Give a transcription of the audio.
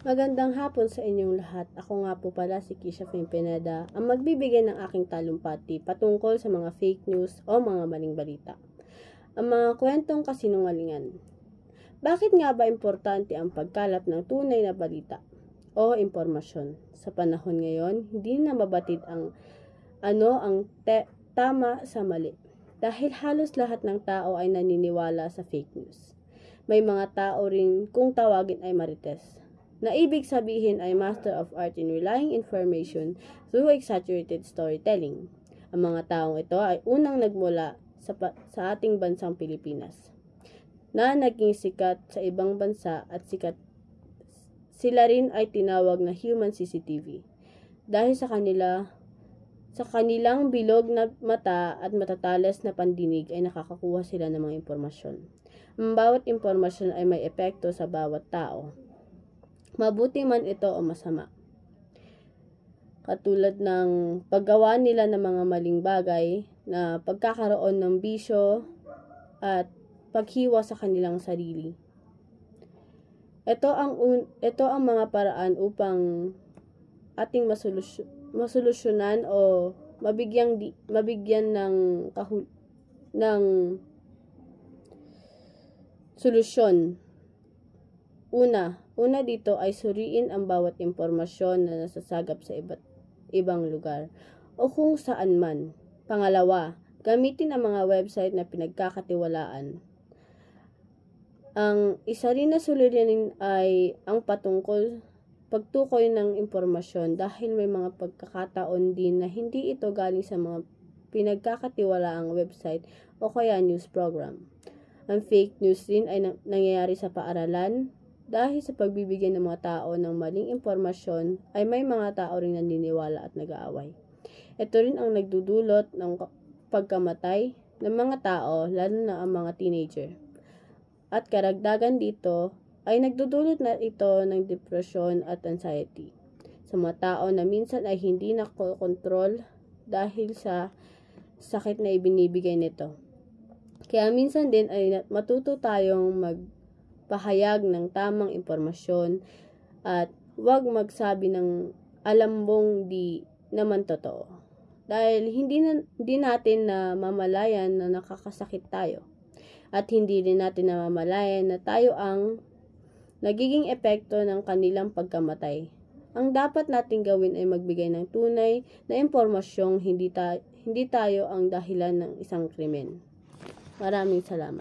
Magandang hapon sa inyong lahat. Ako nga po pala si Kisha Pineda, ang magbibigay ng aking talumpati patungkol sa mga fake news o mga maling balita. Ang mga kwentong kasinungalingan. Bakit nga ba importante ang pagkalap ng tunay na balita o impormasyon? Sa panahon ngayon, hindi na mabatid ang tama sa mali. Dahil halos lahat ng tao ay naniniwala sa fake news. May mga tao rin kung tawagin ay marites, na ibig sabihin ay Master of Art in Relying Information through Exaggerated Storytelling. Ang mga taong ito ay unang nagmula sa ating bansang Pilipinas, na naging sikat sa ibang bansa at sila rin ay tinawag na human CCTV. Dahil sa kanilang bilog na mata at matatalas na pandinig ay nakakakuha sila ng mga impormasyon. Ang bawat impormasyon ay may epekto sa bawat tao, mabuti man ito o masama. Katulad ng paggawa nila ng mga maling bagay na pagkakaroon ng bisyo at paghiwa sa kanilang sarili. Ito ang mga paraan upang ating masolusyonan o mabigyan ng solusyon. Una dito ay suriin ang bawat impormasyon na nasasagap sa ibang lugar o kung saan man. Pangalawa, gamitin ang mga website na pinagkakatiwalaan. Ang isa rin na suliranin ay ang pagtukoy ng impormasyon dahil may mga pagkakataon din na hindi ito galing sa mga pinagkakatiwalaang website o kaya news program. Ang fake news din ay nangyayari sa paaralan dahil sa pagbibigay ng mga tao ng maling impormasyon ay may mga tao rin naniniwala at nag-aaway. Ito rin ang nagdudulot ng pagkamatay ng mga tao, lalo na ang mga teenager. At karagdagan dito ay nagdudulot na ito ng depression at anxiety sa mga tao na minsan ay hindi nakokontrol dahil sa sakit na ibinibigay nito. Kaya minsan din ay matuto tayong magpahayag ng tamang impormasyon at huwag magsabi ng alam mong di naman totoo. Dahil hindi natin na mamalayan na nakakasakit tayo. At hindi rin natin namamalayan na tayo ang nagiging epekto ng kanilang pagkamatay. Ang dapat nating gawin ay magbigay ng tunay na impormasyong hindi tayo ang dahilan ng isang krimen. Maraming salamat.